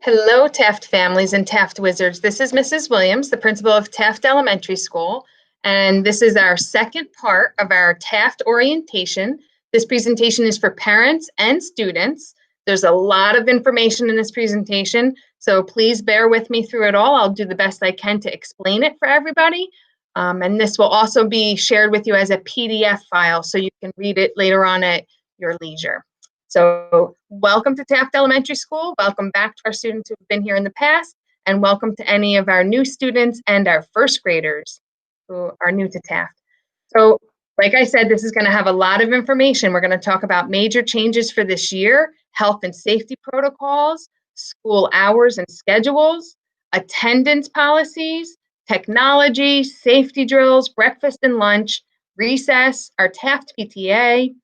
Hello, Taft families and Taft wizards. This is Mrs. Williams, the principal of Taft Elementary School, and this is our second part of our Taft orientation. This presentation is for parents and students. There's a lot of information in this presentation, so please bear with me through it all. I'll do the best I can to explain it for everybody. And this will also be shared with you as a PDF file, so you can read it later on at your leisure. So welcome to Taft Elementary School. Welcome back to our students who've been here in the past, and welcome to any of our new students and our first graders who are new to Taft. So like I said, this is going to have a lot of information. We're going to talk about major changes for this year, health and safety protocols, school hours and schedules, attendance policies, technology, safety drills, breakfast and lunch, recess, our Taft PTA,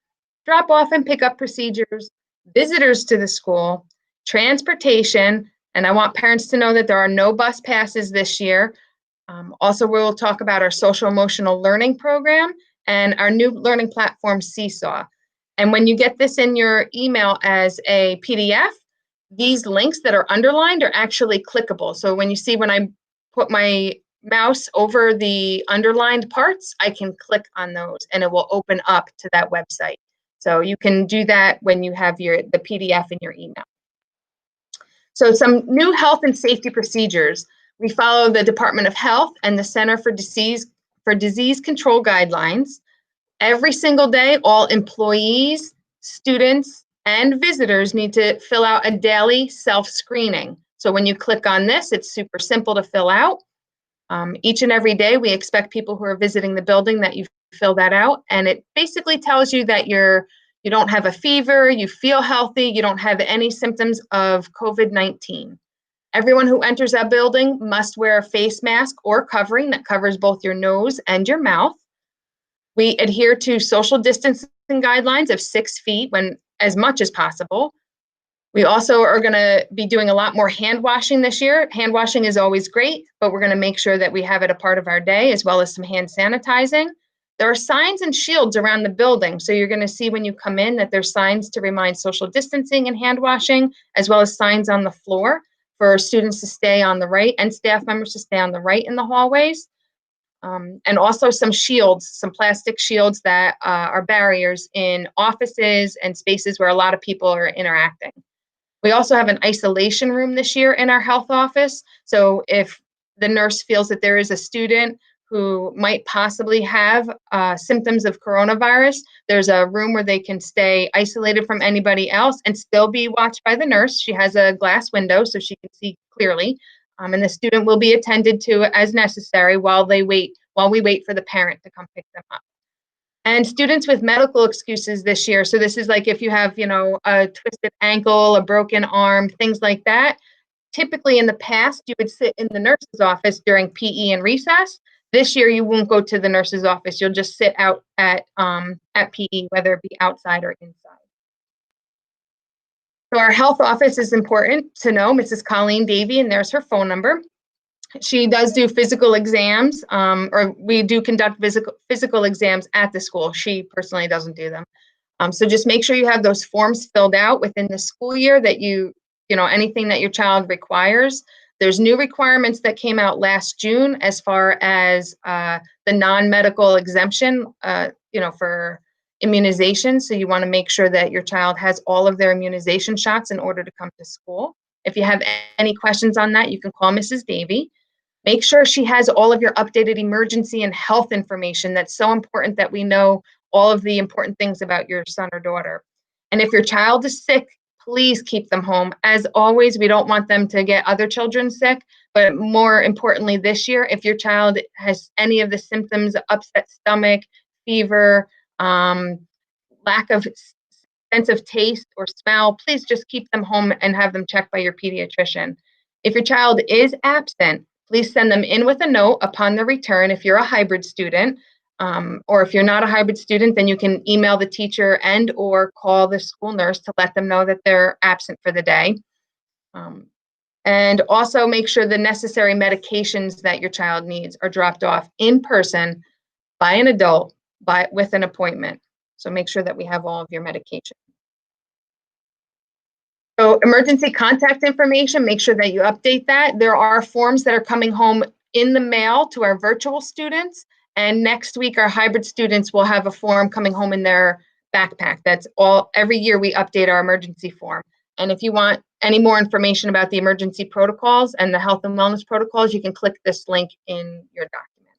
drop off and pick up procedures, visitors to the school, transportation, and I want parents to know that there are no bus passes this year. Also, we'll talk about our social emotional learning program and our new learning platform, Seesaw. And when you get this in your email as a PDF, these links that are underlined are actually clickable. So when you see when I put my mouse over the underlined parts, I can click on those and it will open up to that website. So you can do that when you have the PDF in your email. So some new health and safety procedures. We follow the Department of Health and the Center for Disease Control guidelines. Every single day, all employees, students, and visitors need to fill out a daily self-screening. So when you click on this, it's super simple to fill out. Each and every day, we expect people who are visiting the building that you fill that out, and it basically tells you that you don't have a fever, you feel healthy, you don't have any symptoms of COVID-19. Everyone who enters that building must wear a face mask or covering that covers both your nose and your mouth. We adhere to social distancing guidelines of 6 feet as much as possible. We also are going to be doing a lot more hand washing this year. Hand washing is always great, but we're going to make sure that we have it a part of our day, as well as some hand sanitizing. There are signs and shields around the building, so you're going to see when you come in that there's signs to remind social distancing and hand washing, as well as signs on the floor for students to stay on the right and staff members to stay on the right in the hallways. And also some shields, some plastic shields that are barriers in offices and spaces where a lot of people are interacting. We also have an isolation room this year in our health office. So if the nurse feels that there is a student who might possibly have symptoms of coronavirus, there's a room where they can stay isolated from anybody else and still be watched by the nurse. She has a glass window so she can see clearly. And the student will be attended to as necessary while we wait for the parent to come pick them up. And students with medical excuses this year. So this is like if you have, a twisted ankle, a broken arm, things like that. Typically in the past, you would sit in the nurse's office during PE and recess. This year, you won't go to the nurse's office. You'll just sit out at PE, whether it be outside or inside. So our health office is important to know. Mrs. Colleen Davey, and there's her phone number. She does do physical exams, or we do conduct physical exams at the school. She personally doesn't do them. So just make sure you have those forms filled out within the school year that anything that your child requires. There's new requirements that came out last June as far as the non-medical exemption, for immunization. So you want to make sure that your child has all of their immunization shots in order to come to school. If you have any questions on that, you can call Mrs. Davey. Make sure she has all of your updated emergency and health information. That's so important that we know all of the important things about your son or daughter. And if your child is sick, please keep them home. As always, we don't want them to get other children sick, but more importantly this year, if your child has any of the symptoms, upset stomach, fever, lack of sense of taste or smell, please just keep them home and have them checked by your pediatrician. If your child is absent, please send them in with a note upon the return if you're a hybrid student. Or if you're not a hybrid student, then you can email the teacher and or call the school nurse to let them know that they're absent for the day. And also make sure the necessary medications that your child needs are dropped off in person by an adult with an appointment. So make sure that we have all of your medication. So emergency contact information, make sure that you update that. There are forms that are coming home in the mail to our virtual students. And next week, our hybrid students will have a form coming home in their backpack. That's all, every year we update our emergency form. And if you want any more information about the emergency protocols and the health and wellness protocols, you can click this link in your document.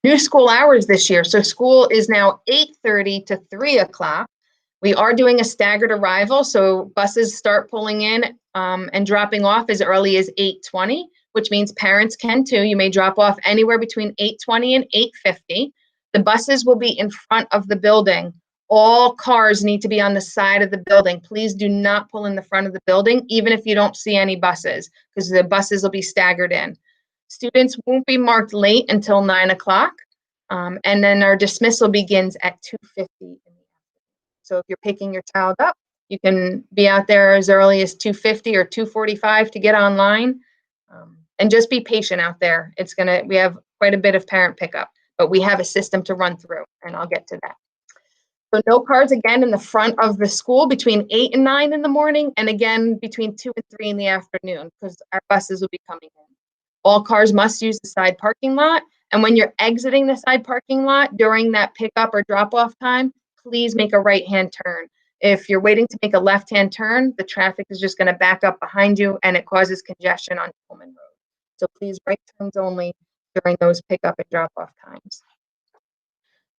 New school hours this year. So school is now 8:30 to 3 o'clock. We are doing a staggered arrival, so buses start pulling in and dropping off as early as 8:20, which means parents can too. You may drop off anywhere between 8:20 and 8:50. The buses will be in front of the building. All cars need to be on the side of the building. Please do not pull in the front of the building, even if you don't see any buses, because the buses will be staggered in. Students won't be marked late until 9 o'clock, and then our dismissal begins at 2:50. So if you're picking your child up, you can be out there as early as 2:50 or 2:45 to get online. And just be patient out there. We have quite a bit of parent pickup, but we have a system to run through, and I'll get to that. So no cars again in the front of the school between 8 and 9 in the morning, and again between 2 and 3 in the afternoon, because our buses will be coming in. All cars must use the side parking lot, and when you're exiting the side parking lot during that pickup or drop-off time, please make a right-hand turn. If you're waiting to make a left-hand turn, the traffic is just going to back up behind you, and it causes congestion on Pullman Road. So please, right turns only during those pickup and drop-off times.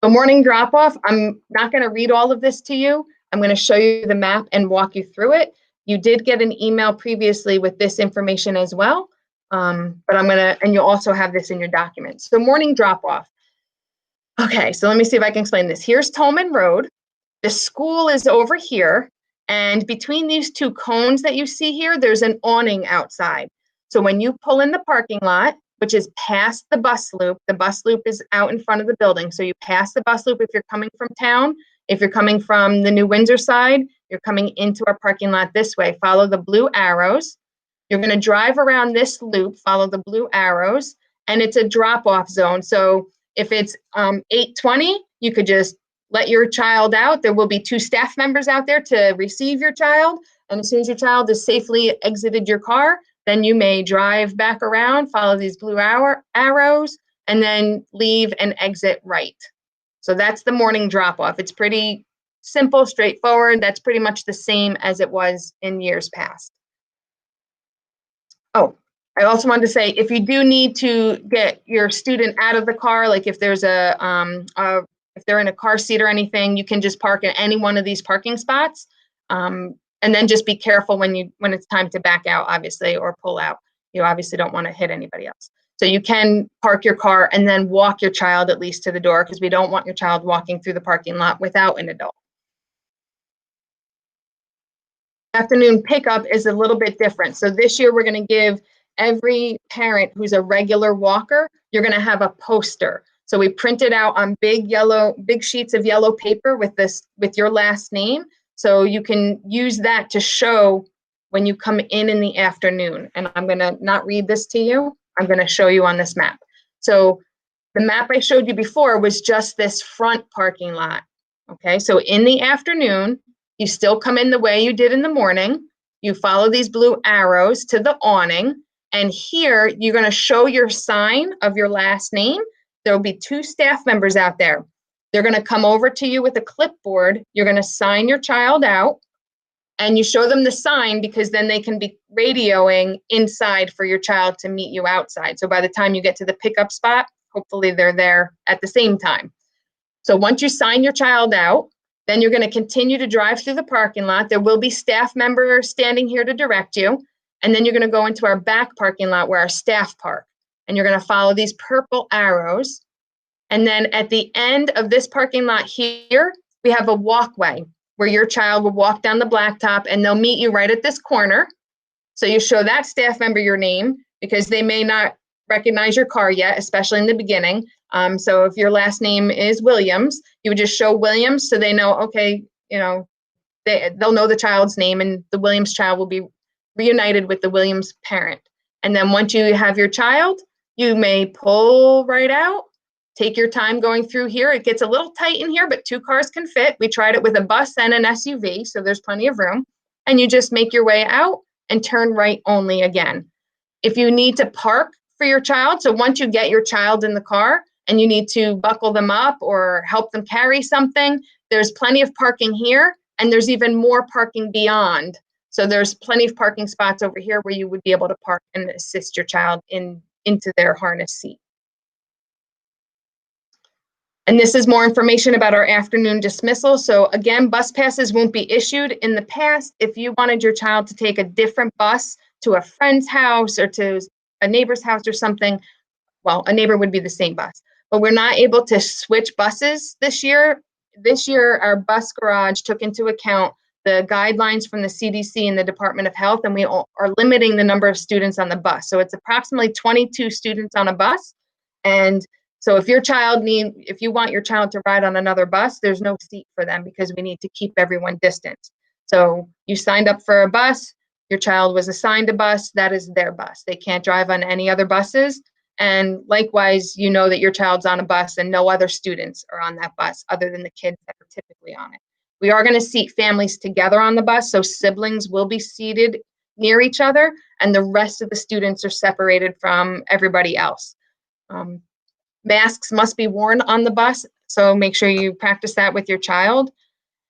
The morning drop-off, I'm not going to read all of this to you. I'm going to show you the map and walk you through it. You did get an email previously with this information as well, but and you'll also have this in your documents. So morning drop-off. Okay, so let me see if I can explain this. Here's Tolman Road. The school is over here, and between these two cones that you see here, there's an awning outside. So when you pull in the parking lot, which is past the bus loop is out in front of the building. So you pass the bus loop if you're coming from town. If you're coming from the New Windsor side, you're coming into our parking lot this way. Follow the blue arrows. You're going to drive around this loop, follow the blue arrows, and it's a drop-off zone. So if it's 8:20, you could just let your child out. There will be 2 staff members out there to receive your child. And as soon as your child has safely exited your car, then you may drive back around, follow these blue arrows, and then leave and exit right. So that's the morning drop-off. It's pretty simple, straightforward. That's pretty much the same as it was in years past. Oh, I also wanted to say, if you do need to get your student out of the car, like if there's if they're in a car seat or anything, you can just park in any one of these parking spots. And then just be careful when it's time to back out, obviously, or pull out. You obviously don't want to hit anybody else. So you can park your car and then walk your child at least to the door, because we don't want your child walking through the parking lot without an adult. Afternoon pickup is a little bit different. So this year we're going to give every parent who's a regular walker, you're going to have a poster. So we printed out on big sheets of yellow paper with your last name. So you can use that to show when you come in the afternoon. And I'm going to not read this to you. I'm going to show you on this map. So the map I showed you before was just this front parking lot. Okay, so in the afternoon, you still come in the way you did in the morning. You follow these blue arrows to the awning. And here, you're going to show your sign of your last name. There will be 2 staff members out there. They're going to come over to you with a clipboard. You're going to sign your child out, and you show them the sign, because then they can be radioing inside for your child to meet you outside. So by the time you get to the pickup spot, hopefully they're there at the same time. So once you sign your child out, then you're going to continue to drive through the parking lot. There will be staff members standing here to direct you. And then you're going to go into our back parking lot where our staff park. And you're going to follow these purple arrows. And then at the end of this parking lot here, we have a walkway where your child will walk down the blacktop, and they'll meet you right at this corner. So you show that staff member your name, because they may not recognize your car yet, especially in the beginning. So if your last name is Williams, you would just show Williams, so they know, okay, they'll know the child's name, and the Williams child will be reunited with the Williams parent. And then once you have your child, you may pull right out. Take your time going through here. It gets a little tight in here, but 2 cars can fit. We tried it with a bus and an SUV, so there's plenty of room. and you just make your way out and turn right only again. If you need to park for your child, so once you get your child in the car and you need to buckle them up or help them carry something, there's plenty of parking here, and there's even more parking beyond. So there's plenty of parking spots over here where you would be able to park and assist your child into their harness seat. And this is more information about our afternoon dismissal. So again, bus passes won't be issued. In the past, if you wanted your child to take a different bus to a friend's house or to a neighbor's house or something, well, a neighbor would be the same bus, but we're not able to switch buses this year. This year, our bus garage took into account the guidelines from the CDC and the Department of Health, and we are limiting the number of students on the bus. So it's approximately 22 students on a bus. And so if you want your child to ride on another bus, there's no seat for them because we need to keep everyone distanced. So you signed up for a bus, your child was assigned a bus, that is their bus. They can't drive on any other buses. And likewise, you know that your child's on a bus and no other students are on that bus other than the kids that are typically on it. We are going to seat families together on the bus, so siblings will be seated near each other, and the rest of the students are separated from everybody else. Masks must be worn on the bus, so make sure you practice that with your child.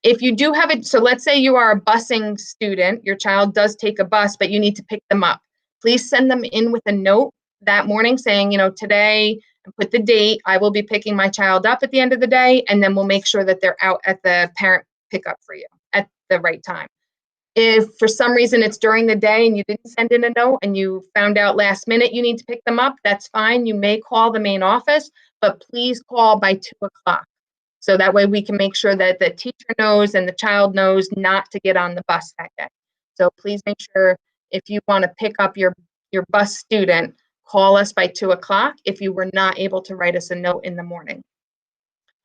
If you do have it, so let's say you are a busing student, your child does take a bus, but you need to pick them up. Please send them in with a note that morning saying, today, and put the date, I will be picking my child up at the end of the day, and then we'll make sure that they're out at the parent pickup for you at the right time. If for some reason it's during the day and you didn't send in a note and you found out last minute you need to pick them up, that's fine. You may call the main office, but please call by 2 o'clock. So that way we can make sure that the teacher knows and the child knows not to get on the bus that day. So please make sure if you want to pick up your bus student, call us by 2 o'clock if you were not able to write us a note in the morning.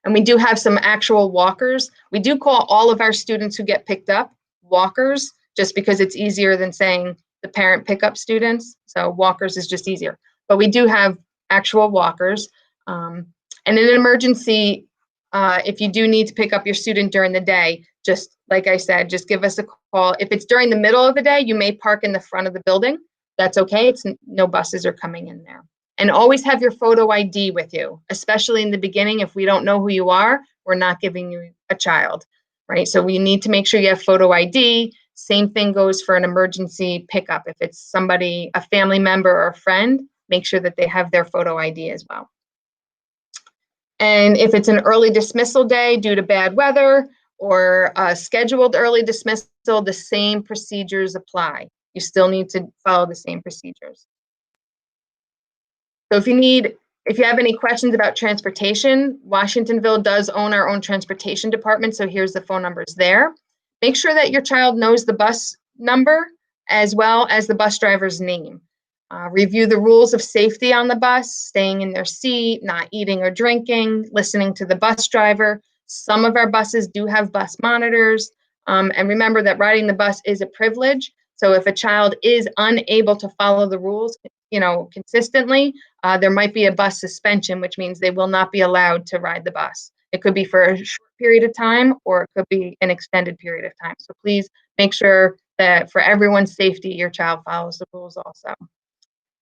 And we do have some actual walkers. We do call all of our students who get picked up walkers, just because it's easier than saying the parent pickup students. So walkers is just easier. But we do have actual walkers. And in an emergency, if you do need to pick up your student during the day, just like I said, just give us a call. If it's during the middle of the day, you may park in the front of the building. That's okay. No buses are coming in there. And always have your photo ID with you, especially in the beginning. If we don't know who you are, we're not giving you a child, right? So we need to make sure you have photo ID. Same thing goes for an emergency pickup. If it's somebody, a family member or a friend, make sure that they have their photo ID as well. And if it's an early dismissal day due to bad weather or a scheduled early dismissal, the same procedures apply. You still need to follow the same procedures. So if you have any questions about transportation, Washingtonville does own our own transportation department, so here's the phone numbers there. Make sure that your child knows the bus number as well as the bus driver's name. Review the rules of safety on the bus, staying in their seat, not eating or drinking, listening to the bus driver. Some of our buses do have bus monitors, and remember that riding the bus is a privilege. So if a child is unable to follow the rules, consistently, there might be a bus suspension, which means they will not be allowed to ride the bus. It could be for a short period of time, or it could be an extended period of time. So please make sure that for everyone's safety, your child follows the rules also.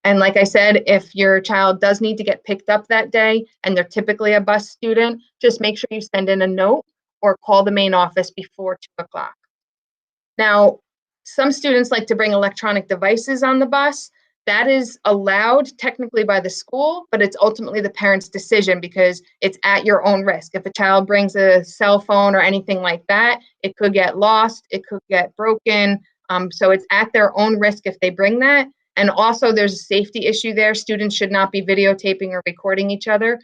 And like I said, if your child does need to get picked up that day and they're typically a bus student, just make sure you send in a note or call the main office before 2 o'clock. Now, some students like to bring electronic devices on the bus. That is allowed technically by the school, but it's ultimately the parent's decision because it's at your own risk. If a child brings a cell phone or anything like that, it could get lost, it could get broken. So it's at their own risk if they bring that. And also there's a safety issue there. Students should not be videotaping or recording each other.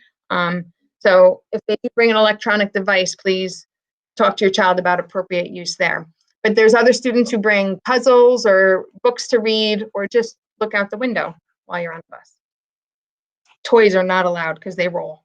So if they do bring an electronic device, please talk to your child about appropriate use there. But there's other students who bring puzzles or books to read or just look out the window while you're on the bus. Toys are not allowed because they roll.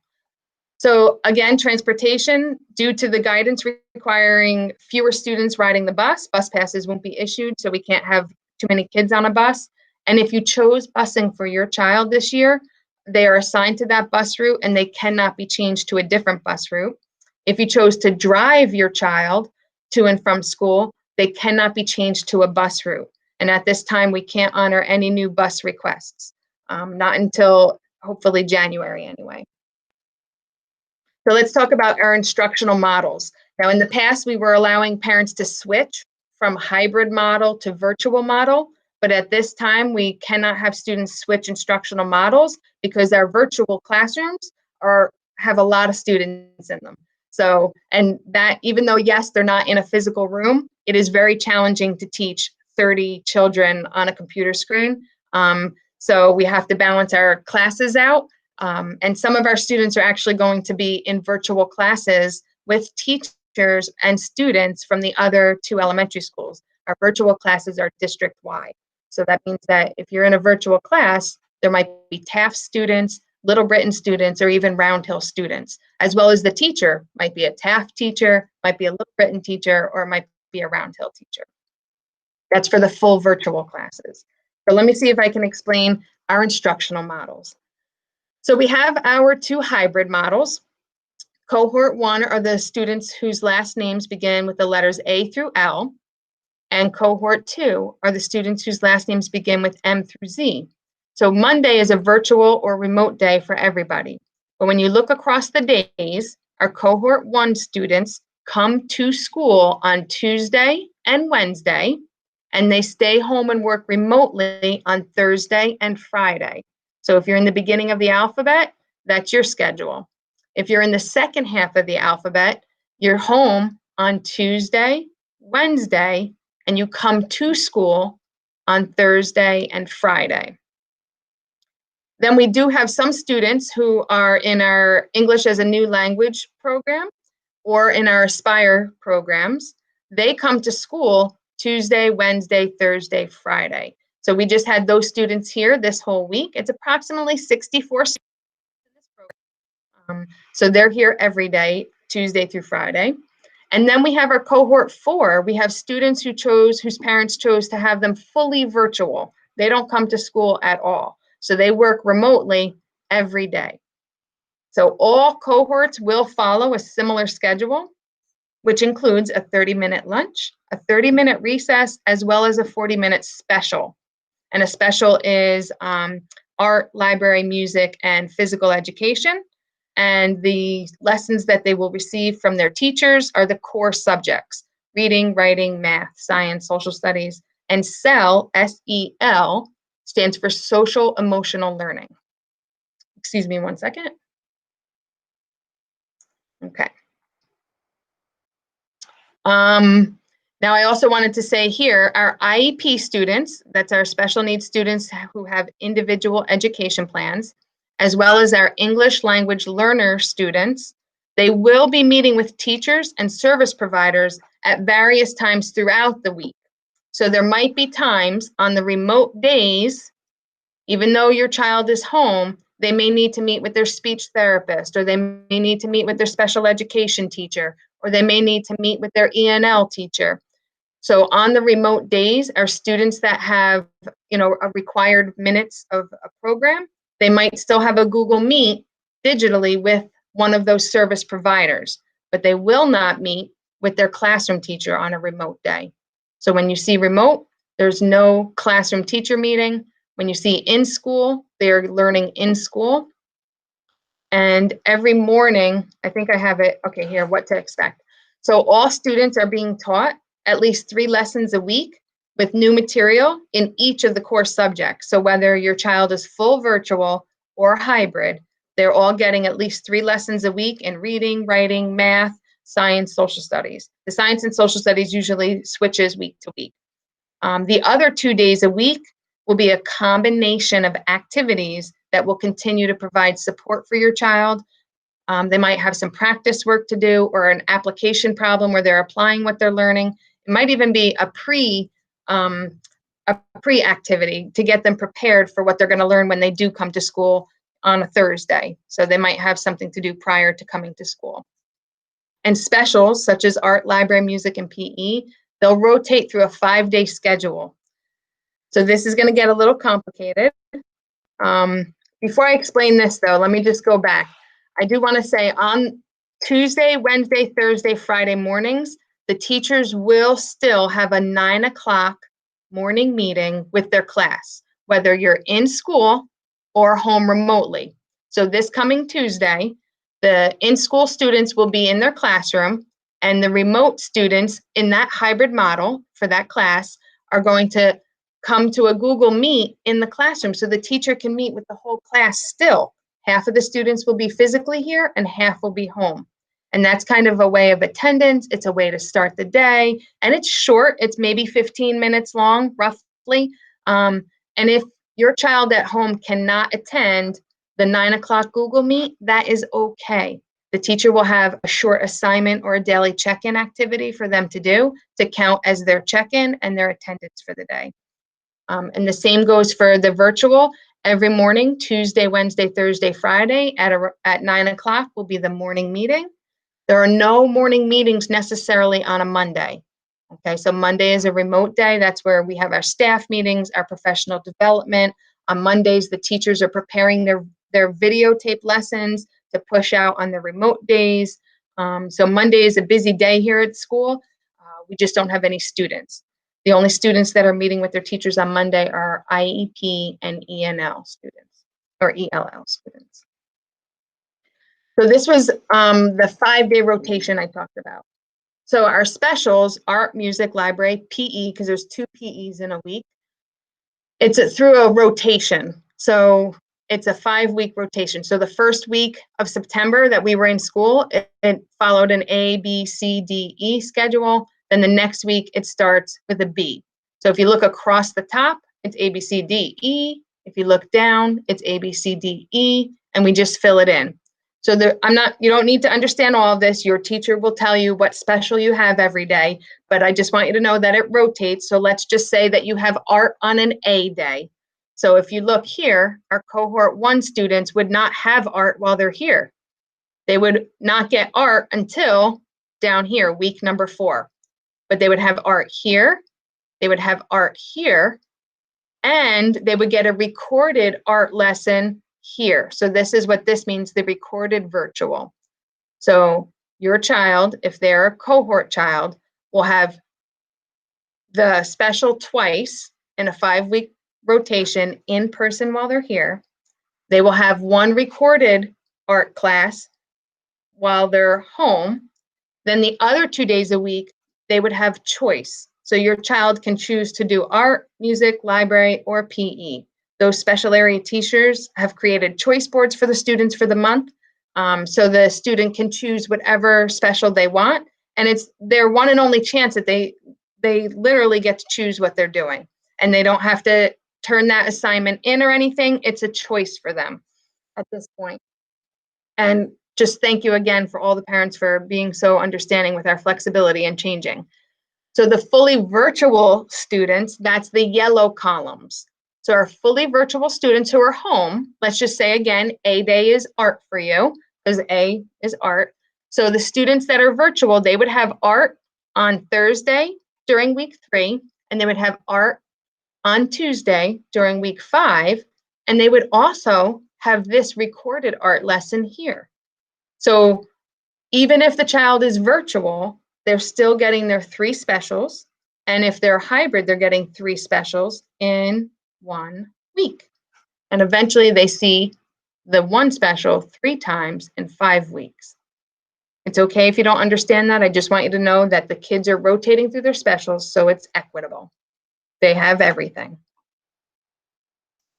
So again, transportation, due to the guidance requiring fewer students riding the bus passes won't be issued, so we can't have too many kids on a bus. And if you chose busing for your child this year, they are assigned to that bus route and they cannot be changed to a different bus route. If you chose to drive your child to and from school, they cannot be changed to a bus route. And at this time, we can't honor any new bus requests, not until hopefully January anyway. So let's talk about our instructional models. Now, in the past, we were allowing parents to switch from hybrid model to virtual model, but at this time, we cannot have students switch instructional models because our virtual classrooms have a lot of students in them. So, and that even though, yes, they're not in a physical room, it is very challenging to teach 30 children on a computer screen. So we have to balance our classes out. And some of our students are actually going to be in virtual classes with teachers and students from the other 2 elementary schools. Our virtual classes are district-wide. So that means that if you're in a virtual class, there might be Taft students, Little Britain students, or even Round Hill students, as well as the teacher might be a Taft teacher, might be a Little Britain teacher, or might be a Round Hill teacher. That's for the full virtual classes. So let me see if I can explain our instructional models. So we have our 2 hybrid models. Cohort 1 are the students whose last names begin with the letters A through L, and cohort 2 are the students whose last names begin with M through Z. So Monday is a virtual or remote day for everybody. But when you look across the days, our cohort 1 students come to school on Tuesday and Wednesday, and they stay home and work remotely on Thursday and Friday. So if you're in the beginning of the alphabet, that's your schedule. If you're in the second half of the alphabet, you're home on Tuesday, Wednesday, and you come to school on Thursday and Friday. Then we do have some students who are in our English as a New Language program or in our Aspire programs. They come to school Tuesday, Wednesday, Thursday, Friday. So we just had those students here this whole week. It's approximately 64 students in this program. So they're here every day, Tuesday through Friday. And then we have our cohort 4. We have students whose parents chose to have them fully virtual. They don't come to school at all. So they work remotely every day. So all cohorts will follow a similar schedule, which includes a 30-minute lunch, a 30-minute recess, as well as a 40-minute special. And a special is art, library, music, and physical education. And the lessons that they will receive from their teachers are the core subjects: reading, writing, math, science, social studies, and SEL, S-E-L, stands for social emotional learning. Excuse me one second. Okay. Now I also wanted to say here, our IEP students, that's our special needs students who have individual education plans, as well as our English language learner students, they will be meeting with teachers and service providers at various times throughout the week. So there might be times on the remote days, even though your child is home, they may need to meet with their speech therapist, or they may need to meet with their special education teacher, or they may need to meet with their ENL teacher. So on the remote days, our students that have, a required minutes of a program, they might still have a Google Meet digitally with one of those service providers, but they will not meet with their classroom teacher on a remote day. So when you see remote, there's no classroom teacher meeting. When you see in school, they're learning in school. And every morning, I think I have it, okay, here, what to expect. So all students are being taught at least 3 lessons a week with new material in each of the core subjects. So whether your child is full virtual or hybrid, they're all getting at least 3 lessons a week in reading, writing, math, science, social studies. The science and social studies usually switches week to week. The other 2 days a week will be a combination of activities that will continue to provide support for your child. They might have some practice work to do or an application problem where they're applying what they're learning. It might even be a pre-activity to get them prepared for what they're going to learn when they do come to school on a Thursday. So they might have something to do prior to coming to school. And specials such as art, library, music, and PE, they'll rotate through a 5-day schedule. So this is going to get a little complicated. Before I explain this, though, let me just go back. I do want to say on Tuesday, Wednesday, Thursday, Friday mornings, the teachers will still have a 9 o'clock morning meeting with their class, whether you're in school or home remotely. So this coming Tuesday, the in-school students will be in their classroom, and the remote students in that hybrid model for that class are going to come to a Google Meet in the classroom so the teacher can meet with the whole class still. Half of the students will be physically here and half will be home. And that's kind of a way of attendance. It's a way to start the day. And it's short. It's maybe 15 minutes long, roughly. And if your child at home cannot attend the 9 o'clock Google Meet, that is okay. The teacher will have a short assignment or a daily check-in activity for them to do to count as their check-in and their attendance for the day. And the same goes for the virtual. Every morning, Tuesday, Wednesday, Thursday, Friday at 9 o'clock will be the morning meeting. There are no morning meetings necessarily on a Monday. Okay, so Monday is a remote day. That's where we have our staff meetings, our professional development. On Mondays, the teachers are preparing their videotape lessons to push out on the remote days. So Monday is a busy day here at school. We just don't have any students. The only students that are meeting with their teachers on Monday are IEP and ENL students, or ELL students. So this was the 5-day rotation I talked about. So our specials, art, music, library, PE, because there's 2 PEs in a week. It's through a rotation. So it's a 5-week rotation. So the first week of September that we were in school, it followed an A, B, C, D, E schedule. Then the next week it starts with a B. So if you look across the top, it's A, B, C, D, E. If you look down, it's A, B, C, D, E, and we just fill it in. So you don't need to understand all of this. Your teacher will tell you what special you have every day, but I just want you to know that it rotates. So let's just say that you have art on an A day. So if you look here, our cohort 1 students would not have art while they're here. They would not get art until down here, week number 4. But they would have art here, they would have art here, and they would get a recorded art lesson here. So this is what this means, the recorded virtual. So your child, if they're a cohort child, will have the special twice in a 5-week rotation in person while they're here. They will have 1 recorded art class while they're home. Then the other 2 days a week, they would have choice. So your child can choose to do art, music, library, or PE. Those special area teachers have created choice boards for the students for the month. So the student can choose whatever special they want. And it's their one and only chance that they literally get to choose what they're doing. And they don't have to turn that assignment in or anything. It's a choice for them at this point. And just thank you again for all the parents for being so understanding with our flexibility and changing. So the fully virtual students, that's the yellow columns. So our fully virtual students who are home, let's just say again, A day is art for you, because A is art. So the students that are virtual, they would have art on Thursday during week 3, and they would have art on Tuesday during week 5, and they would also have this recorded art lesson here. So even if the child is virtual, they're still getting their 3 specials. And if they're hybrid, they're getting 3 specials in 1 week. And eventually they see the 1 special 3 times in 5 weeks. It's okay if you don't understand that. I just want you to know that the kids are rotating through their specials, so it's equitable. They have everything.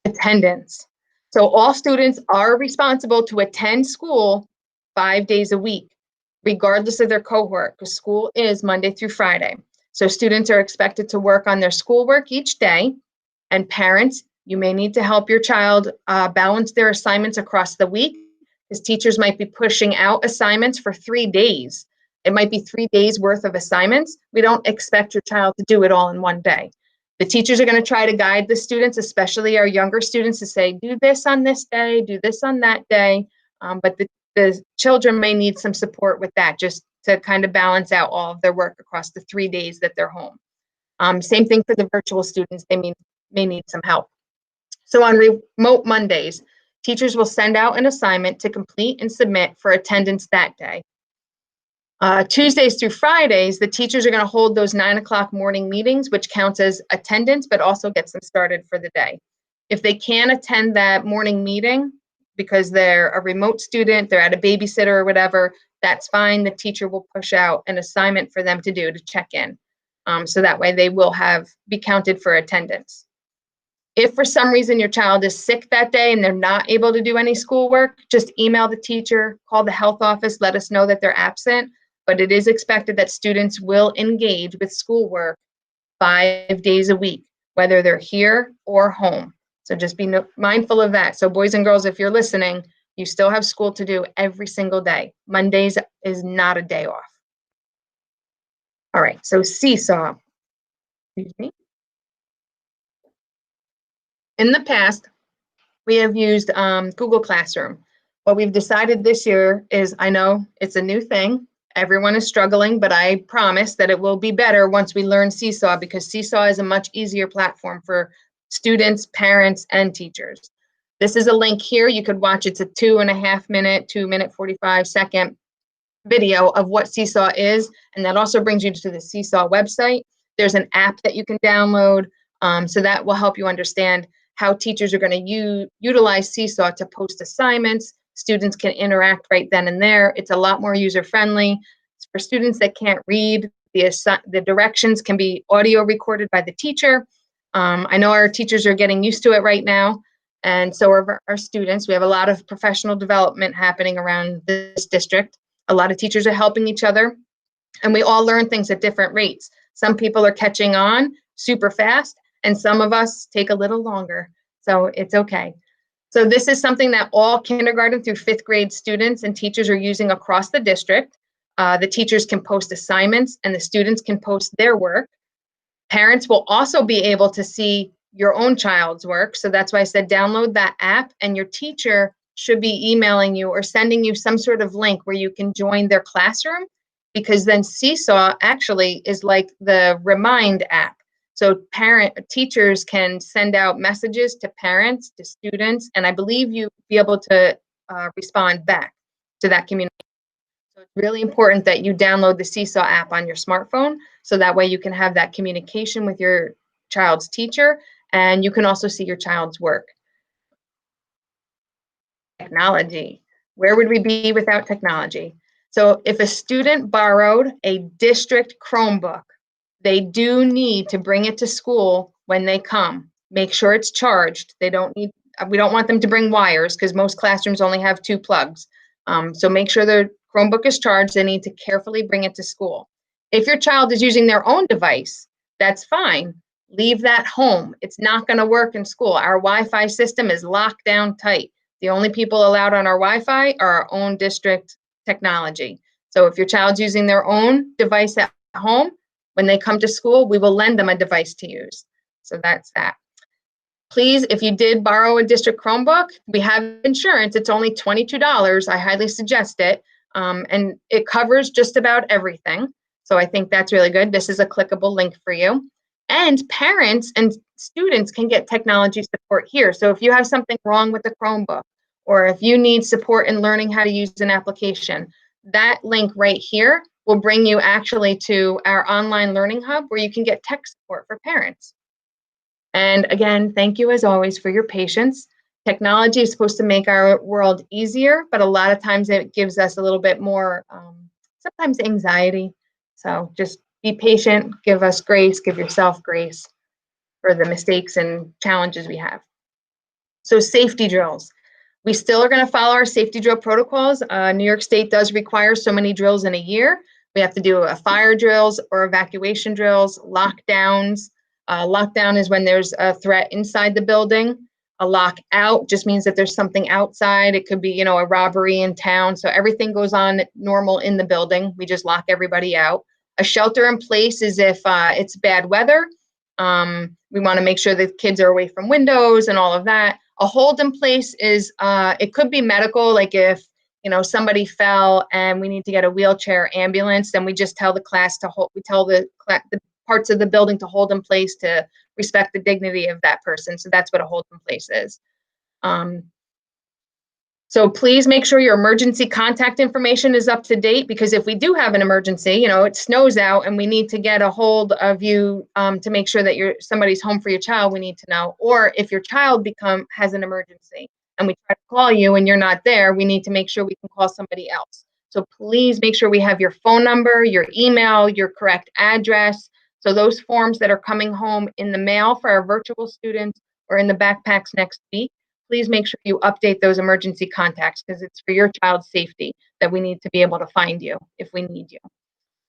Attendance. So all students are responsible to attend school 5 days a week, regardless of their cohort, because school is Monday through Friday. So students are expected to work on their schoolwork each day, and parents, you may need to help your child balance their assignments across the week, because teachers might be pushing out assignments for 3 days. It might be 3 days worth of assignments. We don't expect your child to do it all in one day. The teachers are going to try to guide the students, especially our younger students, to say, do this on this day, do this on that day. But the children may need some support with that, just to kind of balance out all of their work across the 3 days that they're home. Same thing for the virtual students, they may need some help. So on remote Mondays, teachers will send out an assignment to complete and submit for attendance that day. Tuesdays through Fridays, the teachers are going to hold those 9 o'clock morning meetings, which counts as attendance, but also gets them started for the day. If they can't attend that morning meeting because they're a remote student, they're at a babysitter or whatever, that's fine. The teacher will push out an assignment for them to do to check in. So that way they will be counted for attendance. If for some reason your child is sick that day and they're not able to do any schoolwork, just email the teacher, call the health office, let us know that they're absent. But it is expected that students will engage with schoolwork 5 days a week, whether they're here or home. So just be mindful of that. So boys and girls, if you're listening, you still have school to do every single day. Mondays is not a day off. All right, so Seesaw. Excuse me. In the past, we have used Google Classroom. What we've decided this year is, I know it's a new thing, everyone is struggling, but I promise that it will be better once we learn Seesaw, because Seesaw is a much easier platform for students, parents, and teachers. This is a link here. You could watch. It's a 2.5 minute, 2-minute, 45-second video of what Seesaw is, and that also brings you to the Seesaw website. There's an app that you can download, so that will help you understand how teachers are going to utilize Seesaw to post assignments. Students can interact right then and there. It's a lot more user-friendly. For students that can't read, the directions can be audio recorded by the teacher. I know our teachers are getting used to it right now, and so are our students. We have a lot of professional development happening around this district. A lot of teachers are helping each other, and we all learn things at different rates. Some people are catching on super fast, and some of us take a little longer, so it's okay. So this is something that all kindergarten through 5th grade students and teachers are using across the district. The teachers can post assignments and the students can post their work. Parents will also be able to see your own child's work. So that's why I said download that app, and your teacher should be emailing you or sending you some sort of link where you can join their classroom, because then Seesaw actually is like the Remind app. So teachers can send out messages to parents, to students, and I believe you'll be able to respond back to that communication. So it's really important that you download the Seesaw app on your smartphone, so that way you can have that communication with your child's teacher, and you can also see your child's work. Technology. Where would we be without technology? So if a student borrowed a district Chromebook, they do need to bring it to school when they come. Make sure it's charged. We don't want them to bring wires, because most classrooms only have 2 plugs. So make sure their Chromebook is charged. They need to carefully bring it to school. If your child is using their own device, that's fine. Leave that home. It's not going to work in school. Our Wi-Fi system is locked down tight. The only people allowed on our Wi-Fi are our own district technology. So if your child's using their own device at home, when they come to school, we will lend them a device to use. So that's that. Please, if you did borrow a district Chromebook, we have insurance. It's only $22. I highly suggest it. And it covers just about everything. So I think that's really good. This is a clickable link for you. And parents and students can get technology support here. So if you have something wrong with the Chromebook, or if you need support in learning how to use an application, that link right here will bring you actually to our online learning hub, where you can get tech support for parents. And again, thank you as always for your patience. Technology is supposed to make our world easier, but a lot of times it gives us a little bit more, sometimes anxiety. So just be patient, give us grace, give yourself grace for the mistakes and challenges we have. So safety drills. We still are going to follow our safety drill protocols. New York State does require so many drills in a year. We have to do a fire drills or evacuation drills, lockdowns. Lockdown is when there's a threat inside the building. A lockout just means that there's something outside. It could be, a robbery in town. So everything goes on normal in the building. We just lock everybody out. A shelter in place is if it's bad weather. We want to make sure that kids are away from windows and all of that. A hold in place is, it could be medical, like if, somebody fell and we need to get a wheelchair ambulance, then we just tell the class to hold, we tell the parts of the building to hold in place to respect the dignity of that person. So that's what a hold in place is. So please make sure your emergency contact information is up to date, because if we do have an emergency, it snows out and we need to get a hold of you to make sure that somebody's home for your child, we need to know. Or if your child has an emergency and we try to call you and you're not there, we need to make sure we can call somebody else. So please make sure we have your phone number, your email, your correct address. So those forms that are coming home in the mail for our virtual students or in the backpacks next week, please make sure you update those emergency contacts, because it's for your child's safety that we need to be able to find you if we need you.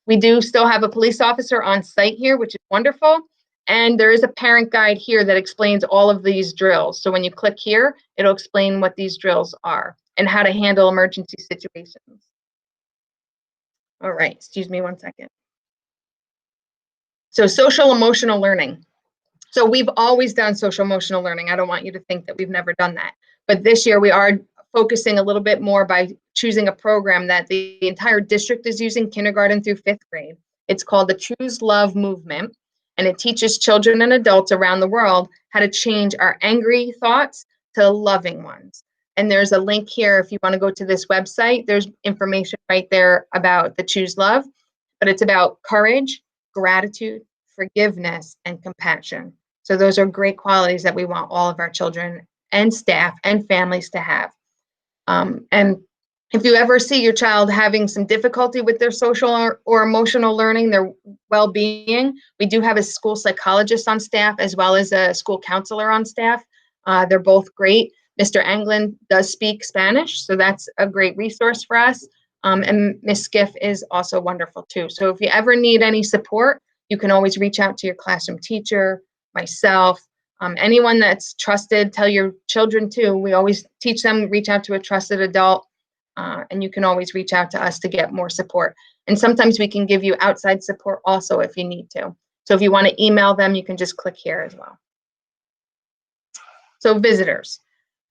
We do still have a police officer on site here, which is wonderful. And there is a parent guide here that explains all of these drills. So when you click here, it'll explain what these drills are and how to handle emergency situations. All right, excuse me one second. So social emotional learning. So we've always done social emotional learning. I don't want you to think that we've never done that. But this year we are focusing a little bit more by choosing a program that the entire district is using, kindergarten through 5th grade. It's called the Choose Love Movement, and it teaches children and adults around the world how to change our angry thoughts to loving ones. And there's a link here if you want to go to this website. There's information right there about the Choose Love, but it's about courage, gratitude, forgiveness, and compassion. So those are great qualities that we want all of our children and staff and families to have. And if you ever see your child having some difficulty with their social or emotional learning, their well-being, we do have a school psychologist on staff as well as a school counselor on staff. They're both great. Mr. Anglin does speak Spanish, so that's a great resource for us. And Ms. Skiff is also wonderful too. So if you ever need any support, you can always reach out to your classroom teacher, myself, anyone that's trusted. Tell your children too. We always teach them, reach out to a trusted adult, and you can always reach out to us to get more support. And sometimes we can give you outside support also if you need to. So if you want to email them, you can just click here as well. So visitors.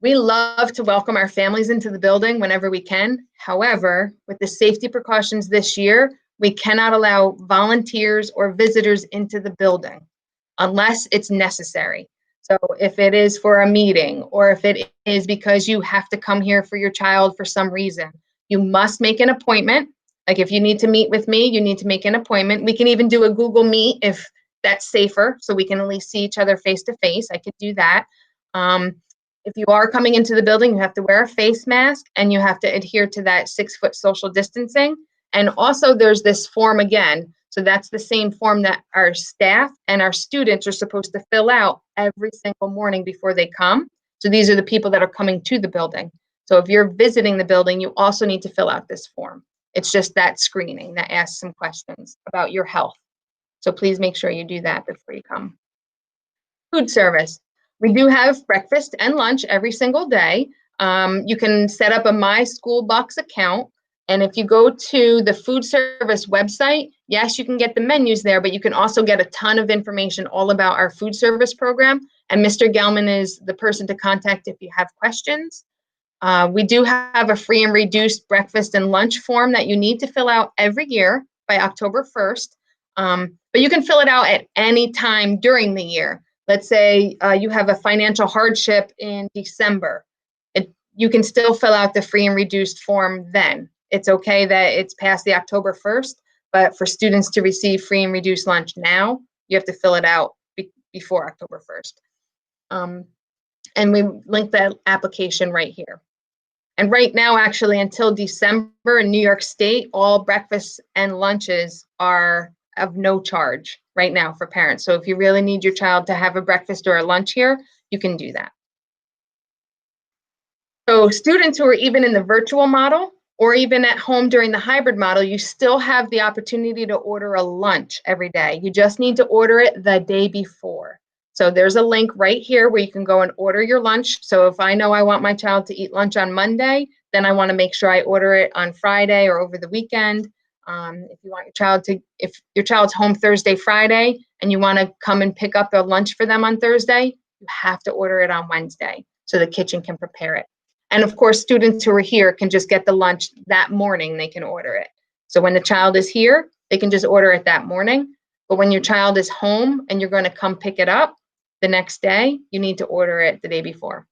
We love to welcome our families into the building whenever we can. However, with the safety precautions this year, we cannot allow volunteers or visitors into the building unless it's necessary. So if it is for a meeting, or if it is because you have to come here for your child for some reason, you must make an appointment. Like if you need to meet with me, you need to make an appointment. We can even do a Google Meet if that's safer, so we can at least see each other face to face. I could do that. If you are coming into the building, you have to wear a face mask and you have to adhere to that 6-foot social distancing. And also there's this form again. So that's the same form that our staff and our students are supposed to fill out every single morning before they come. So these are the people that are coming to the building. So if you're visiting the building, you also need to fill out this form. It's just that screening that asks some questions about your health. So please make sure you do that before you come. Food service. We do have breakfast and lunch every single day. You can set up a My School Bucks account. And if you go to the food service website, yes, you can get the menus there, but you can also get a ton of information all about our food service program. And Mr. Gelman is the person to contact if you have questions. We do have a free and reduced breakfast and lunch form that you need to fill out every year by October 1st. But you can fill it out at any time during the year. Let's say you have a financial hardship in December. You can still fill out the free and reduced form then. It's okay that it's past the October 1st, but for students to receive free and reduced lunch now, you have to fill it out before October 1st. And we link that application right here. And right now, actually, until December in New York State, all breakfasts and lunches are of no charge right now for parents. So if you really need your child to have a breakfast or a lunch here, you can do that. So students who are even in the virtual model or even at home during the hybrid model, you still have the opportunity to order a lunch every day. You just need to order it the day before. So there's a link right here where you can go and order your lunch. So if I know I want my child to eat lunch on Monday, then I want to make sure I order it on Friday or over the weekend. If you want your child to, if your child's home Thursday, Friday, and you want to come and pick up their lunch for them on Thursday, you have to order it on Wednesday so the kitchen can prepare it. And of course, students who are here can just get the lunch that morning, they can order it. So when the child is here, they can just order it that morning. But when your child is home and you're going to come pick it up the next day, you need to order it the day before.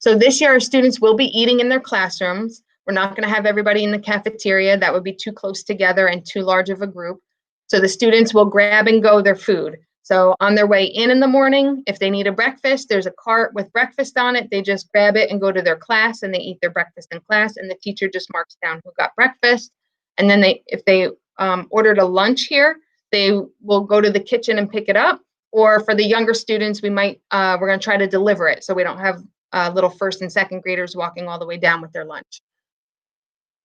So this year, our students will be eating in their classrooms. We're not going to have everybody in the cafeteria. That would be too close together and too large of a group. So the students will grab and go their food. So on their way in the morning, if they need a breakfast, there's a cart with breakfast on it. They just grab it and go to their class, and they eat their breakfast in class, and the teacher just marks down who got breakfast. And then if they ordered a lunch here, they will go to the kitchen and pick it up. Or for the younger students, we're going to try to deliver it, so we don't have little first and second graders walking all the way down with their lunch.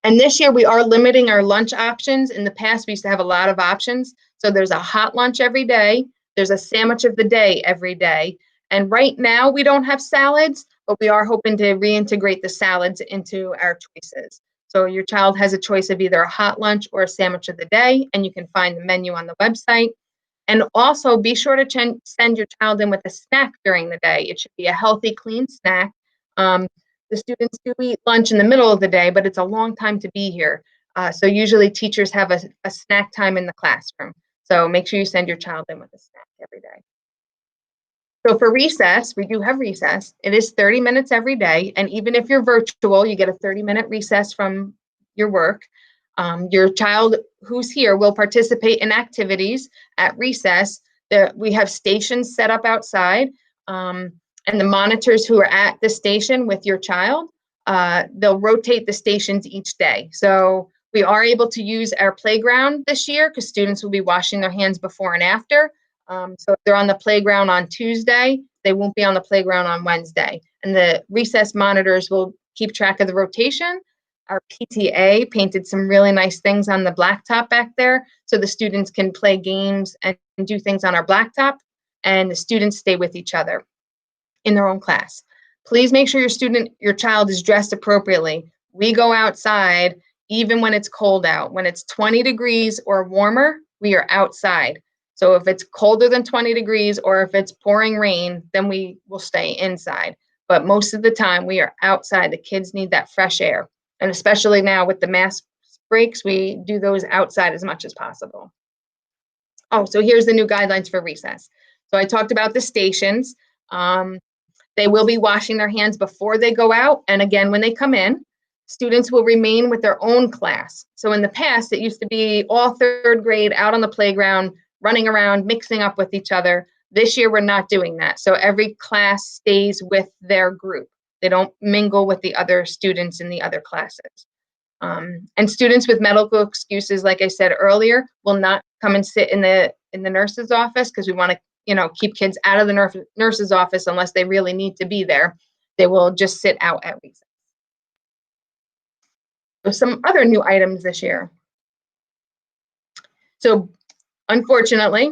And this year we are limiting our lunch options. In the past, we used to have a lot of options. So there's a hot lunch every day. There's a sandwich of the day every day. And right now we don't have salads, but we are hoping to reintegrate the salads into our choices. So your child has a choice of either a hot lunch or a sandwich of the day, and you can find the menu on the website. And also be sure to send your child in with a snack during the day. It should be a healthy, clean snack. The students do eat lunch in the middle of the day, but it's a long time to be here. So usually teachers have a snack time in the classroom. So make sure you send your child in with a snack every day. So for recess, we do have recess. It is 30 minutes every day. And even if you're virtual, you get a 30-minute recess from your work. Your child who's here will participate in activities at recess. We have stations set up outside. And the monitors who are at the station with your child, they'll rotate the stations each day. So we are able to use our playground this year because students will be washing their hands before and after. So if they're on the playground on Tuesday, they won't be on the playground on Wednesday. And the recess monitors will keep track of the rotation. Our PTA painted some really nice things on the blacktop back there, so the students can play games and do things on our blacktop, and the students stay with each other in their own class. Please make sure your child is dressed appropriately. We go outside even when it's cold out. When it's 20 degrees or warmer, we are outside. So if it's colder than 20 degrees or if it's pouring rain, then we will stay inside. But most of the time we are outside. The kids need that fresh air. And especially now with the mask breaks, we do those outside as much as possible. Oh, so here's the new guidelines for recess. So I talked about the stations. They will be washing their hands before they go out, and again when they come in. Students will remain with their own class. So in the past, it used to be all third grade out on the playground, running around, mixing up with each other. This year, we're not doing that. So every class stays with their group. They don't mingle with the other students in the other classes. And students with medical excuses, like I said earlier, will not come and sit in the nurse's office because we want to keep kids out of the nurse's office unless they really need to be there. They will just sit out at recess. So some other new items this year. So unfortunately,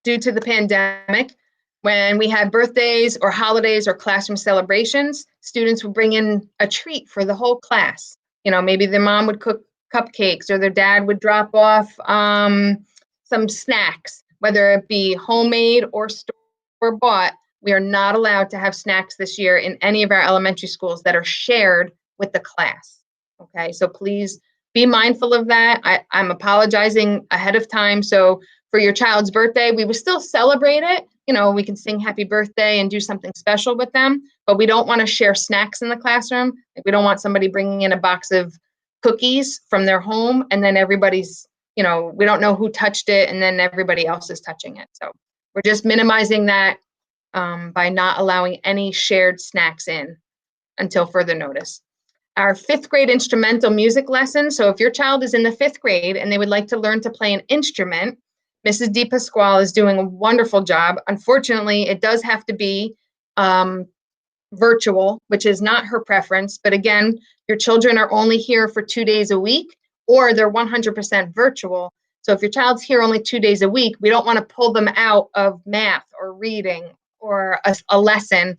due to the pandemic, when we had birthdays or holidays or classroom celebrations, students would bring in a treat for the whole class. Maybe their mom would cook cupcakes or their dad would drop off some snacks, whether it be homemade or store-bought. We are not allowed to have snacks this year in any of our elementary schools that are shared with the class. Okay, so please be mindful of that. I'm apologizing ahead of time. So for your child's birthday, we would still celebrate it. We can sing happy birthday and do something special with them, but we don't want to share snacks in the classroom. We don't want somebody bringing in a box of cookies from their home and then everybody's, we don't know who touched it and then everybody else is touching it. So we're just minimizing that by not allowing any shared snacks in until further notice. Our 5th grade instrumental music lesson. So if your child is in the 5th grade and they would like to learn to play an instrument, Mrs. DePasquale is doing a wonderful job. Unfortunately, it does have to be virtual, which is not her preference. But again, your children are only here for 2 days a week, or they're 100% virtual. So if your child's here only 2 days a week, we don't want to pull them out of math or reading or a lesson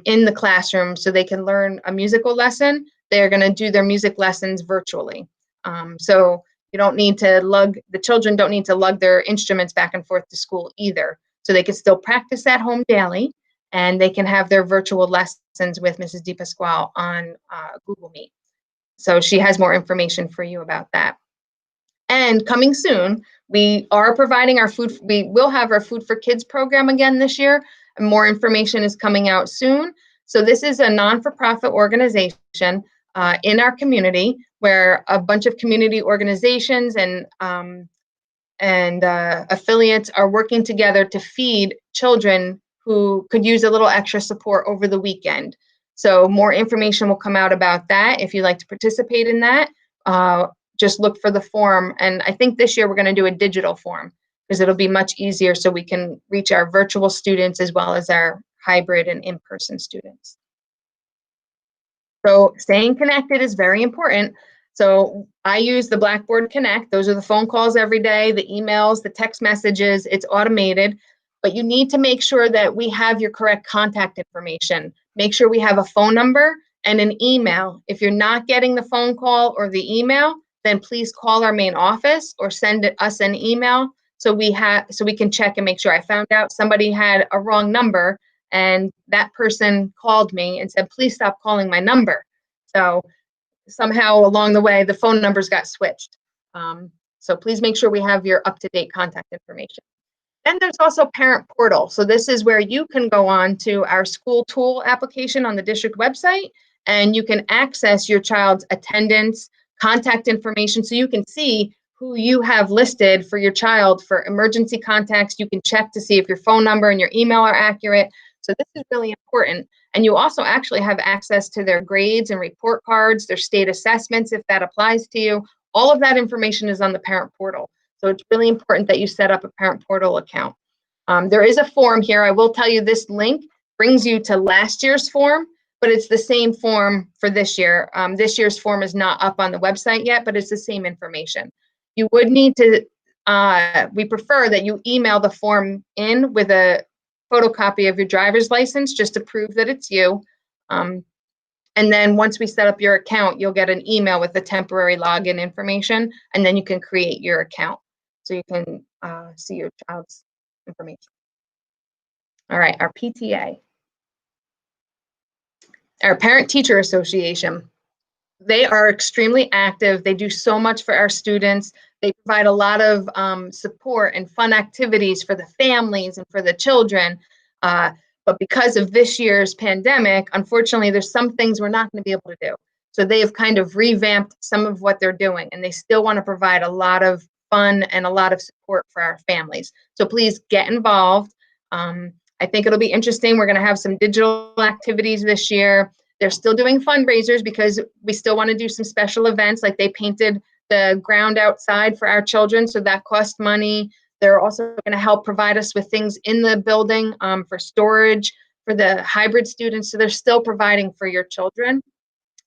in the classroom so they can learn a musical lesson. They're going to do their music lessons virtually. So you don't need to the children don't need to lug their instruments back and forth to school either. So they can still practice at home daily, and they can have their virtual lessons with Mrs. DePasquale on Google Meet. So she has more information for you about that. And coming soon, we are providing we will have our Food for Kids program again this year. And more information is coming out soon. So this is a non-for-profit organization in our community where a bunch of community organizations and affiliates are working together to feed children who could use a little extra support over the weekend. So more information will come out about that. If you'd like to participate in that, just look for the form. And I think this year we're going to do a digital form because it'll be much easier so we can reach our virtual students as well as our hybrid and in-person students. So staying connected is very important. So I use the Blackboard Connect. Those are the phone calls every day, the emails, the text messages. It's automated, but you need to make sure that we have your correct contact information. Make sure we have a phone number and an email. If you're not getting the phone call or the email, then please call our main office or send us an email so we can check and make sure. I found out somebody had a wrong number and that person called me and said, please stop calling my number. So somehow along the way, the phone numbers got switched. So please make sure we have your up-to-date contact information. Then there's also Parent Portal. So this is where you can go on to our school tool application on the district website, and you can access your child's attendance, contact information, so you can see who you have listed for your child for emergency contacts. You can check to see if your phone number and your email are accurate. So this is really important. And you also actually have access to their grades and report cards, their state assessments, if that applies to you. All of that information is on the Parent Portal. So it's really important that you set up a Parent Portal account. There is a form here. I will tell you this link brings you to last year's form, but it's the same form for this year. This year's form is not up on the website yet, but it's the same information. You would need to, we prefer that you email the form in with a photocopy of your driver's license just to prove that it's you. And then once we set up your account, you'll get an email with the temporary login information, and then you can create your account so you can see your child's information. All right, our PTA, our Parent Teacher Association. They are extremely active. They do so much for our students. They provide a lot of support and fun activities for the families and for the children. But because of this year's pandemic, unfortunately, there's some things we're not going to be able to do. So they have kind of revamped some of what they're doing, and they still want to provide a lot of fun and a lot of support for our families. So please get involved. I think it'll be interesting. We're going to have some digital activities this year. They're still doing fundraisers because we still want to do some special events, like they painted the ground outside for our children, so that cost money. They're also going to help provide us with things in the building for storage for the hybrid students. So they're still providing for your children,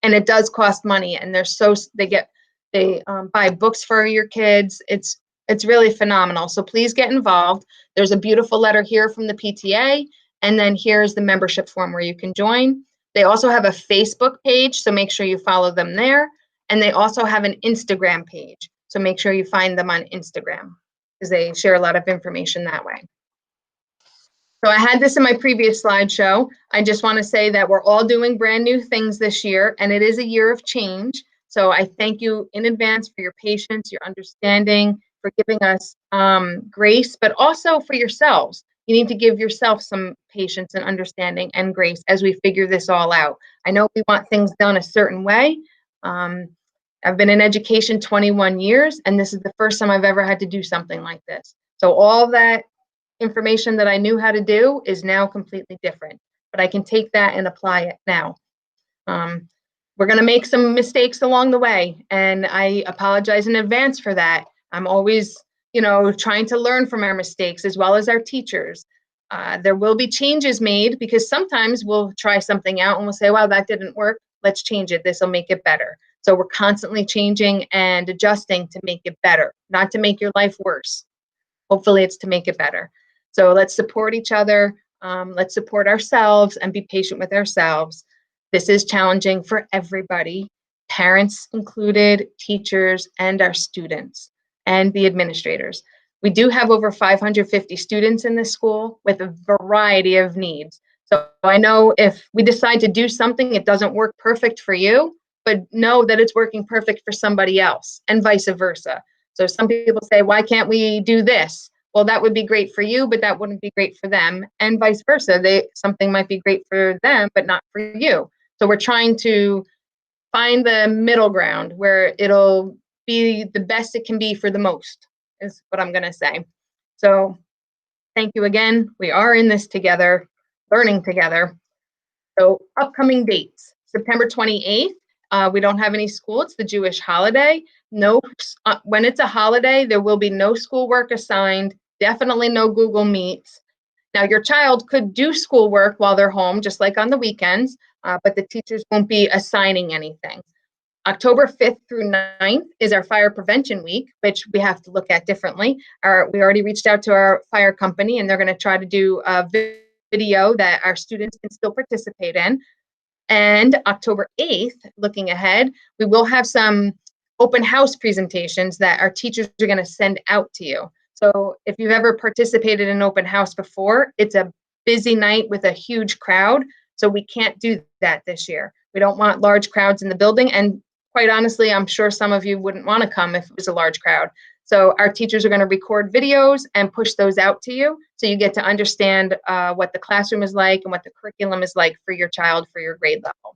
and it does cost money. And they buy books for your kids. It's really phenomenal. So please get involved. There's a beautiful letter here from the PTA, and then here's the membership form where you can join. They also have a Facebook page, so make sure you follow them there. And they also have an Instagram page, so make sure you find them on Instagram because they share a lot of information that way. So I had this in my previous slideshow. I just want to say that we're all doing brand new things this year, and it is a year of change. So I thank you in advance for your patience, your understanding, for giving us grace, but also for yourselves. You need to give yourself some patience and understanding and grace as we figure this all out. I know we want things done a certain way. I've been in education 21 years, and this is the first time I've ever had to do something like this. So all that information that I knew how to do is now completely different, but I can take that and apply it now. We're going to make some mistakes along the way, and I apologize in advance for that. I'm always, trying to learn from our mistakes as well as our teachers. There will be changes made because sometimes we'll try something out and we'll say, wow, that didn't work. Let's change it. This will make it better. So we're constantly changing and adjusting to make it better, not to make your life worse. Hopefully it's to make it better. So let's support each other. Let's support ourselves and be patient with ourselves. This is challenging for everybody, parents included, teachers, and our students, and the administrators. We do have over 550 students in this school with a variety of needs. So I know if we decide to do something, it doesn't work perfect for you, but know that it's working perfect for somebody else and vice versa. So some people say, why can't we do this? well, that would be great for you, but that wouldn't be great for them, and vice versa. Something might be great for them, but not for you. So we're trying to find the middle ground where it'll be the best it can be for the most, is what I'm going to say. So thank you again. We are in this together, learning together. So upcoming dates, September 28th. We don't have any school. It's the Jewish holiday. No, when it's a holiday, there will be no schoolwork assigned. Definitely no Google Meets. Now, your child could do schoolwork while they're home, just like on the weekends, but the teachers won't be assigning anything. October 5th through 9th is our fire prevention week, which we have to look at differently. We already reached out to our fire company, and they're going to try to do a video that our students can still participate in. And October 8th, looking ahead, we will have some open house presentations that our teachers are going to send out to you. So if you've ever participated in open house before, it's a busy night with a huge crowd. So we can't do that this year. We don't want large crowds in the building. And quite honestly, I'm sure some of you wouldn't want to come if it was a large crowd. So our teachers are going to record videos and push those out to you, so you get to understand what the classroom is like and what the curriculum is like for your child, for your grade level.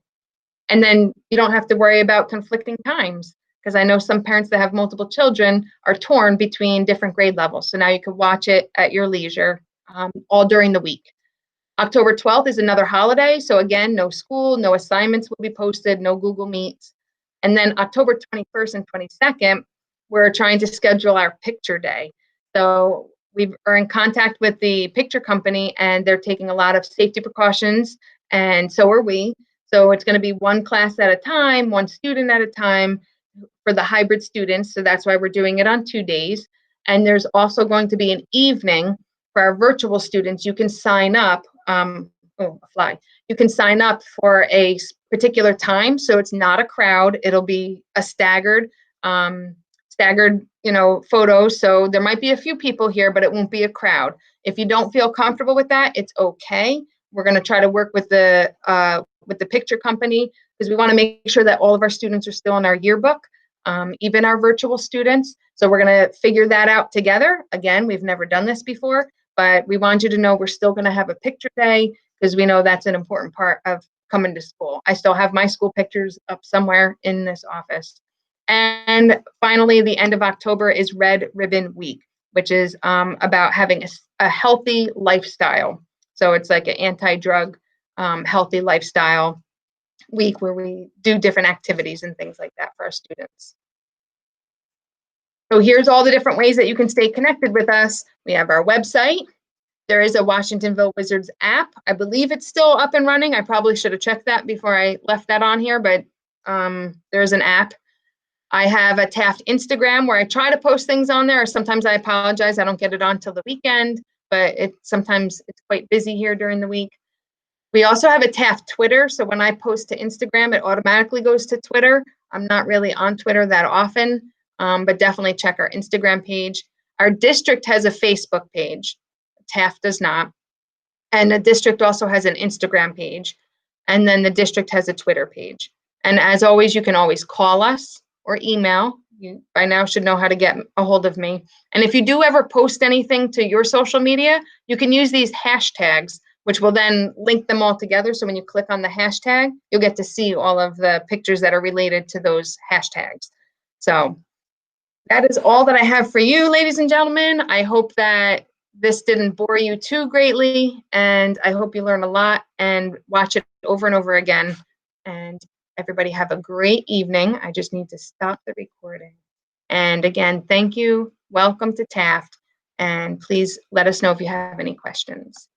And then you don't have to worry about conflicting times, because I know some parents that have multiple children are torn between different grade levels. So now you can watch it at your leisure all during the week. October 12th is another holiday. So again, no school, no assignments will be posted, no Google Meets. And then October 21st and 22nd, we're trying to schedule our picture day. So we are in contact with the picture company, and they're taking a lot of safety precautions, and so are we. So it's going to be one class at a time, one student at a time for the hybrid students. So that's why we're doing it on 2 days. And there's also going to be an evening for our virtual students. You can sign up. You can sign up for a particular time, so it's not a crowd. It'll be a staggered, photos. So there might be a few people here, but it won't be a crowd. If you don't feel comfortable with that, it's okay. We're going to try to work with the picture company, because we want to make sure that all of our students are still in our yearbook, even our virtual students. So we're going to figure that out together. Again, we've never done this before, but we want you to know we're still going to have a picture day, because we know that's an important part of coming to school. I still have my school pictures up somewhere in this office. And finally, the end of October is Red Ribbon Week, which is about having a healthy lifestyle. So it's like an anti-drug, healthy lifestyle week where we do different activities and things like that for our students. So here's all the different ways that you can stay connected with us. We have our website. There is a Washingtonville Wizards app. I believe it's still up and running. I probably should have checked that before I left that on here, but there's an app. I have a Taft Instagram where I try to post things on there. Sometimes I apologize, I don't get it on till the weekend, but sometimes it's quite busy here during the week. We also have a Taft Twitter. So when I post to Instagram, it automatically goes to Twitter. I'm not really on Twitter that often, but definitely check our Instagram page. Our district has a Facebook page. Taft does not. And the district also has an Instagram page. And then the district has a Twitter page. And as always, you can always call us or email. You by now should know how to get a hold of me. And if you do ever post anything to your social media, you can use these hashtags, which will then link them all together. So when you click on the hashtag, you'll get to see all of the pictures that are related to those hashtags. So that is all that I have for you, ladies and gentlemen. I hope that this didn't bore you too greatly, and I hope you learn a lot and watch it over and over again. And everybody have a great evening. I just need to stop the recording. And again, thank you. Welcome to Taft. And please let us know if you have any questions.